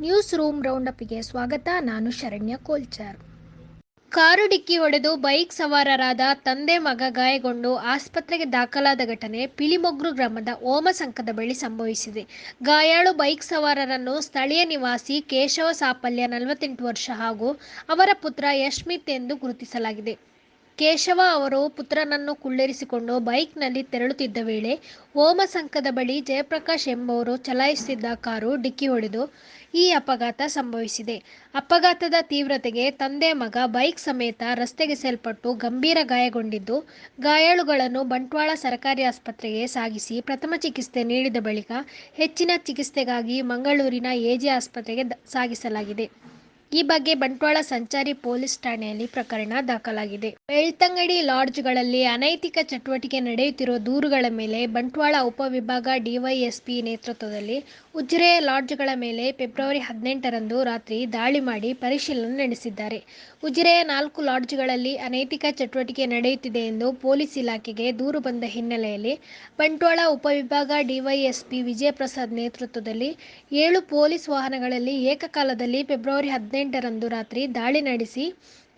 News room ರೌಂಡಪ್ಗೆ ಸ್ವಾಗತ. ನಾನು Sharanya Kolchar. Car ಡಿಕ್ಕಿ ಹೊಡೆದು ಬೈಕ್ ಸವಾರರಾದ ತಂದೆ ಮಗ ಗಾಯಗೊಂಡು ಆಸ್ಪತ್ರೆಗೆ ದಾಖಲಾದ ಘಟನೆ ಪಿಲಿಮೊಗ್ರು ಗ್ರಾಮದ ಓಮಸಂಕದ ಬಳಿ ಸಂಭವಿಸಿದೆ. ಗಾಯಾಳು ಬೈಕ್ ಸವಾರರನ್ನು ಸ್ಥಳೀಯ ನಿವಾಸಿ ಕೇಶವ ಸಾಪಲ್ಯ 48 ವರ್ಷ ಹಾಗೂ ಅವರ ಪುತ್ರ ಯಶ್ಮಿತ್ ಎಂದು ಗುರುತಿಸಲಾಗಿದೆ. ಕೇಶವ ಅವರು ಪುತ್ರನನ್ನು ಕುಳ್ಳಿರಿಸಿಕೊಂಡು ಬೈಕ್ನಲ್ಲಿ ತೆರಳುತ್ತಿದ್ದ ವೇಳೆ ಓಮಸಂಕದ ಬಳಿ ಜಯಪ್ರಕಾಶ್ ಎಂಬುವರು ಚಲಾಯಿಸುತ್ತಿದ್ದ ಕಾರು ಡಿಕ್ಕಿ ಹೊಡೆದು ಈ ಅಪಘಾತ ಸಂಭವಿಸಿದೆ. ಅಪಘಾತದ ತೀವ್ರತೆಗೆ ತಂದೆ ಮಗ ಬೈಕ್ ಸಮೇತ ರಸ್ತೆಗೆಸೆಯಲ್ಪಟ್ಟು ಗಂಭೀರ ಗಾಯಗೊಂಡಿದ್ದು, ಗಾಯಾಳುಗಳನ್ನು ಬಂಟ್ವಾಳ ಸರ್ಕಾರಿ ಆಸ್ಪತ್ರೆಗೆ ಸಾಗಿಸಿ ಪ್ರಥಮ ಚಿಕಿತ್ಸೆ ನೀಡಿದ ಬಳಿಕ ಹೆಚ್ಚಿನ ಚಿಕಿತ್ಸೆಗಾಗಿ ಮಂಗಳೂರಿನ ಎಜೆ ಆಸ್ಪತ್ರೆಗೆ ಸಾಗಿಸಲಾಗಿದೆ. ಈ ಬಗ್ಗೆ ಬಂಟ್ವಾಳ ಸಂಚಾರಿ ಪೊಲೀಸ್ ಠಾಣೆಯಲ್ಲಿ ಪ್ರಕರಣ ದಾಖಲಾಗಿದೆ. ಬೆಳ್ತಂಗಡಿ ಲಾಡ್ಜ್ಗಳಲ್ಲಿ ಅನೈತಿಕ ಚಟುವಟಿಕೆ ನಡೆಯುತ್ತಿರುವ ದೂರುಗಳ ಮೇಲೆ ಬಂಟ್ವಾಳ ಉಪವಿಭಾಗ ಡಿವೈಎಸ್ಪಿ ನೇತೃತ್ವದಲ್ಲಿ ಉಜಿರೆಯ ಲಾಡ್ಜ್ಗಳ ಮೇಲೆ ಫೆಬ್ರವರಿ 18ರಂದು ರಾತ್ರಿ ದಾಳಿ ಮಾಡಿ ಪರಿಶೀಲನೆ ನಡೆಸಿದ್ದಾರೆ. ಉಜಿರೆಯ 4 ಲಾಡ್ಜ್ಗಳಲ್ಲಿ ಅನೈತಿಕ ಚಟುವಟಿಕೆ ನಡೆಯುತ್ತಿದೆ ಎಂದು ಪೊಲೀಸ್ ಇಲಾಖೆಗೆ ದೂರು ಬಂದ ಹಿನ್ನೆಲೆಯಲ್ಲಿ ಬಂಟ್ವಾಳ ಉಪವಿಭಾಗ ಡಿವೈಎಸ್ಪಿ ವಿಜಯಪ್ರಸಾದ್ ನೇತೃತ್ವದಲ್ಲಿ 7 ಪೊಲೀಸ್ ವಾಹನಗಳಲ್ಲಿ ಏಕಕಾಲದಲ್ಲಿ ಫೆಬ್ರವರಿ 18ರಂದು ರಾತ್ರಿ ದಾಳಿ ನಡೆಸಿ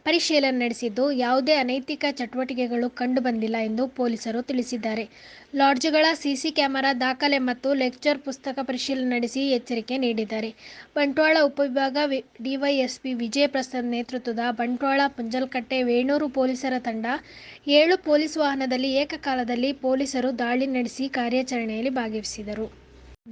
ಪರಿಶೀಲನೆ ನಡೆಸಿದ್ದು, ಯಾವುದೇ ಅನೈತಿಕ ಚಟುವಟಿಕೆಗಳು ಕಂಡುಬಂದಿಲ್ಲ ಎಂದು ಪೊಲೀಸರು ತಿಳಿಸಿದ್ದಾರೆ. ಲಾಡ್ಜ್ಗಳ ಸಿಸಿ ಕ್ಯಾಮೆರಾ ದಾಖಲೆ ಮತ್ತು ಲೆಕ್ಚರ್ ಪುಸ್ತಕ ಪರಿಶೀಲನೆ ನಡೆಸಿ ಎಚ್ಚರಿಕೆ ನೀಡಿದ್ದಾರೆ. ಬಂಟ್ವಾಳ ಉಪವಿಭಾಗ ಡಿವೈಎಸ್ಪಿ ವಿಜಯಪ್ರಸಾದ್ ನೇತೃತ್ವದ ಬಂಟ್ವಾಳ, ಪುಂಜಲಕಟ್ಟೆ, ವೇಣೂರು ಪೊಲೀಸರ ತಂಡ 7 ಪೊಲೀಸ್ ವಾಹನದಲ್ಲಿ ಏಕಕಾಲದಲ್ಲಿ ಪೊಲೀಸರು ದಾಳಿ ನಡೆಸಿ ಕಾರ್ಯಾಚರಣೆಯಲ್ಲಿ ಭಾಗವಹಿಸಿದರು.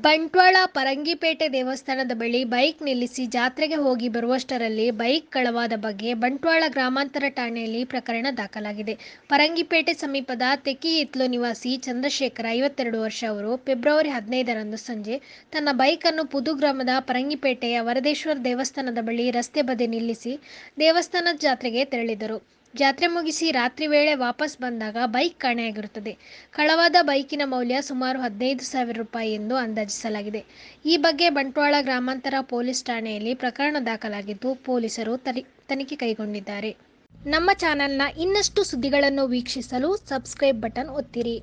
ಬಂಟ್ವಾಳ ಪರಂಗಿಪೇಟೆ ದೇವಸ್ಥಾನದ ಬಳಿ ಬೈಕ್ ನಿಲ್ಲಿಸಿ ಜಾತ್ರೆಗೆ ಹೋಗಿ ಬರುವಷ್ಟರಲ್ಲಿ ಬೈಕ್ ಕಳವಾದ ಬಗ್ಗೆ ಬಂಟ್ವಾಳ ಗ್ರಾಮಾಂತರ ಠಾಣೆಯಲ್ಲಿ ಪ್ರಕರಣ ದಾಖಲಾಗಿದೆ. ಪರಂಗಿಪೇಟೆ ಸಮೀಪದ ತೆಕ್ಕಿಹಿತ್ಲು ನಿವಾಸಿ ಚಂದ್ರಶೇಖರ 52 ವರ್ಷ ಅವರು ಫೆಬ್ರವರಿ 15ರಂದು ಸಂಜೆ ತನ್ನ ಬೈಕನ್ನು ಪುದು ಗ್ರಾಮದ ಪರಂಗಿಪೇಟೆಯ ವರದೇಶ್ವರ ದೇವಸ್ಥಾನದ ಬಳಿ ರಸ್ತೆ ಬದಿ ನಿಲ್ಲಿಸಿ ದೇವಸ್ಥಾನದ ಜಾತ್ರೆಗೆ ತೆರಳಿದರು. ಜಾತ್ರೆ ಮುಗಿಸಿ ರಾತ್ರಿ ವೇಳೆ ವಾಪಸ್ ಬಂದಾಗ ಬೈಕ್ ಕಾಣೆಯಾಗಿರುತ್ತದೆ. ಕಳವಾದ ಬೈಕಿನ ಮೌಲ್ಯ ಸುಮಾರು 15,000 ರೂಪಾಯಿ ಎಂದು ಅಂದಾಜಿಸಲಾಗಿದೆ. ಈ ಬಗ್ಗೆ ಬಂಟ್ವಾಳ ಗ್ರಾಮಾಂತರ ಪೊಲೀಸ್ ಠಾಣೆಯಲ್ಲಿ ಪ್ರಕರಣ ದಾಖಲಾಗಿದ್ದು, ಪೊಲೀಸರು ತನಿಖೆ ಕೈಗೊಂಡಿದ್ದಾರೆ. ನಮ್ಮ ಚಾನೆಲ್ನ ಇನ್ನಷ್ಟು ಸುದ್ದಿಗಳನ್ನು ವೀಕ್ಷಿಸಲು ಸಬ್ಸ್ಕ್ರೈಬ್ ಬಟನ್ ಒತ್ತಿರಿ.